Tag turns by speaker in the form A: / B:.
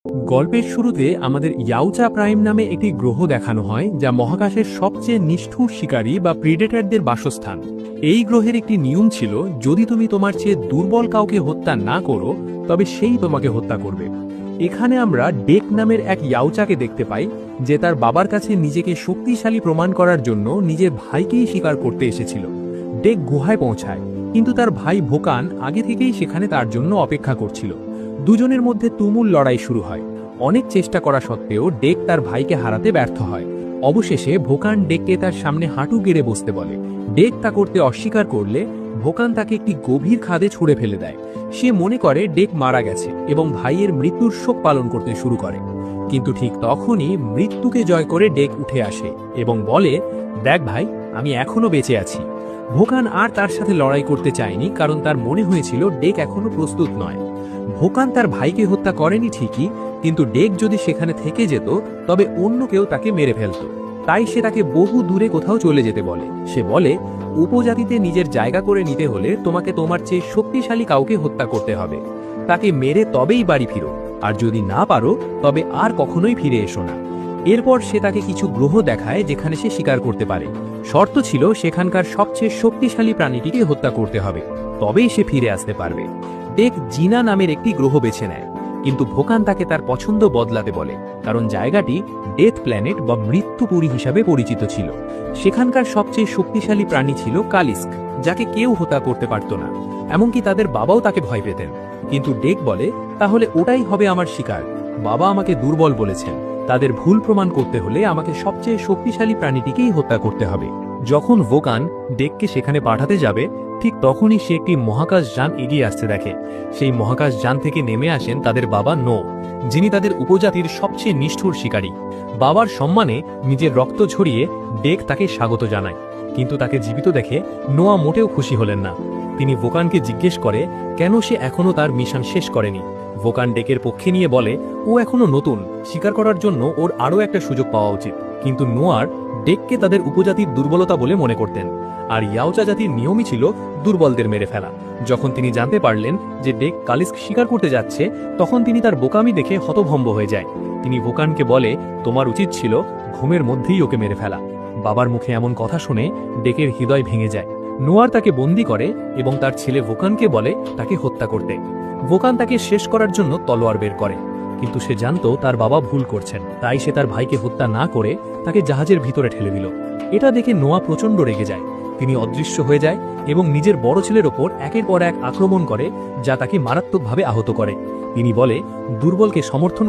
A: গল্পের শুরুতে আমাদের ইয়াউচা প্রাইম নামে একটি গ্রহ দেখানো হয় যা মহাকাশের সবচেয়ে নিষ্ঠুর শিকারী বা প্রিডেটরদের বাসস্থান। এই গ্রহের একটি নিয়ম ছিল, যদি তুমি তোমার চেয়ে দুর্বল কাউকে হত্যা না করো তবে সেই তোমাকে হত্যা করবে। এখানে আমরা ডেক নামের এক ইয়াউচাকে দেখতে পাই, যে তার বাবার কাছে নিজেকে শক্তিশালী প্রমাণ করার জন্য নিজের ভাইকেই শিকার করতে এসেছিল। ডেক গুহায় পৌঁছায়, কিন্তু তার ভাই ভোকান আগে থেকেই সেখানে তার জন্য অপেক্ষা করছিল। দুজনের মধ্যে তুমুল লড়াই শুরু হয়। অনেক চেষ্টা করা সত্ত্বেও ডেক তার ভাইকে হারাতে ব্যর্থ হয়। অবশেষে ভোকান ডেককে তার সামনে হাঁটু গেড়ে বসতে বলে। ডেক তা করতে অস্বীকার করলে ভোকান তাকে একটি গভীর খাদে ছুঁড়ে ফেলে দেয়। সে মনে করে ডেক মারা গেছে এবং ভাইয়ের মৃত্যুর শোক পালন করতে শুরু করে। কিন্তু ঠিক তখনই মৃত্যুকে জয় করে ডেক উঠে আসে এবং বলে, দেখ ভাই, আমি এখনো বেঁচে আছি। ভোকান আর তার সাথে লড়াই করতে চায়নি, কারণ তার মনে হয়েছিল ডেক এখনো প্রস্তুত নয়। ভোকান তার ভাইকে হত্যা করেনি ঠিকই, কিন্তু ডেক যদি সেখানে থেকে যেত তবে অন্য কেউ তাকে মেরে ফেলত। তাই সে তাকে বহু দূরে কোথাও চলে যেতে বলে। সে বলে, উপজাতিতে নিজের জায়গা করে নিতে হলে তোমাকে তোমার চেয়ে শক্তিশালী কাউকে হত্যা করতে হবে। তাকে মেরে তবেই বাড়ি ফিরো, আর যদি না পারো তবে আর কখনোই ফিরে এসো না। এরপর সে তাকে কিছু গ্রহ দেখায় যেখানে সে শিকার করতে পারে। শর্ত ছিল সেখানকার সবচেয়ে শক্তিশালী প্রাণীটিকে হত্যা করতে হবে, তবেই সে ফিরে আসতে পারবে। ডেক জিনা নামের একটি গ্রহ বেছে নেয়, কিন্তু ভোকান তাকে তার পছন্দ বদলাতে বলে, কারণ জায়গাটি ডেথ প্ল্যানেট বা মৃত্যুপুরী হিসাবে পরিচিত ছিল। সেখানকার সবচেয়ে শক্তিশালী প্রাণী ছিল কালিস্ক, যাকে কেউ হত্যা করতে পারত না, এমনকি তাদের বাবাও তাকে ভয় পেতেন। কিন্তু ডেক বলে, তাহলে ওটাই হবে আমার শিকার। বাবা আমাকে দুর্বল বলেছেন, তাদের ভুল প্রমাণ করতে হলে আমাকে সবচেয়ে শক্তিশালী প্রাণীটিকেই হত্যা করতে হবে। যখন ভোকান ডেককে সেখানে পাঠাতে যাবে, ঠিক তখনই সে একটি মহাকাশ যান এগিয়ে আসতে দেখে। সেই মহাকাশ যান থেকে নেমে আসেন তাদের বাবা নো, যিনি তাদের উপজাতির সবচেয়ে নিষ্ঠুর শিকারী। বাবার সম্মানে নিজের রক্ত ঝরিয়ে ডেক তাকে স্বাগত জানায়, কিন্তু তাকে জীবিত দেখে নোয়া মোটেও খুশি হলেন না। তিনি ভোকানকে জিজ্ঞেস করে কেন সে এখনো তার মিশন শেষ করেনি। ভোকান ডেকের পক্ষে নিয়ে বলে, ও এখনো নতুন, শিকার করার জন্য ওর আরও একটা সুযোগ পাওয়া উচিত। কিন্তু নোয়ার ডেককে তাদের উপজাতির দুর্বলতা বলে মনে করতেন, আর ইয়াউচা জাতির নিয়মই ছিল দুর্বলদের মেরে ফেলা। যখন তিনি জানতে পারলেন যে ডেক কালিস্ক শিকার করতে যাচ্ছে, তখন তিনি তার বোকামি দেখে হতভম্ব হয়ে যায়। তিনি ভোকানকে বলে, তোমার উচিত ছিল ঘুমের মধ্যেই ওকে মেরে ফেলা। বাবার মুখে এমন কথা শুনে ডেকের হৃদয় ভেঙে যায়। নোয়ার তাকে বন্দী করে এবং তার ছেলে ভোকানকে বলে তাকে হত্যা করতে। ভোকান তাকে শেষ করার জন্য তলোয়ার বের করে, কিন্তু সে জানত তার বাবা ভুল করছেন। তাই সে তার ভাইকে হত্যা না করে তাকে জাহাজের ভিতরে ঠেলে দিল। এটা দেখে নোয়া প্রচণ্ড রেগে যায়। তিনি অদৃশ্য হয়ে যায় এবং নিজের বড় ছেলের ওপর একের পর এক আক্রমণ করে, যা তাকে মারাত্মকভাবে আহত করে। তিনি বলে, দুর্বলকে সমর্থন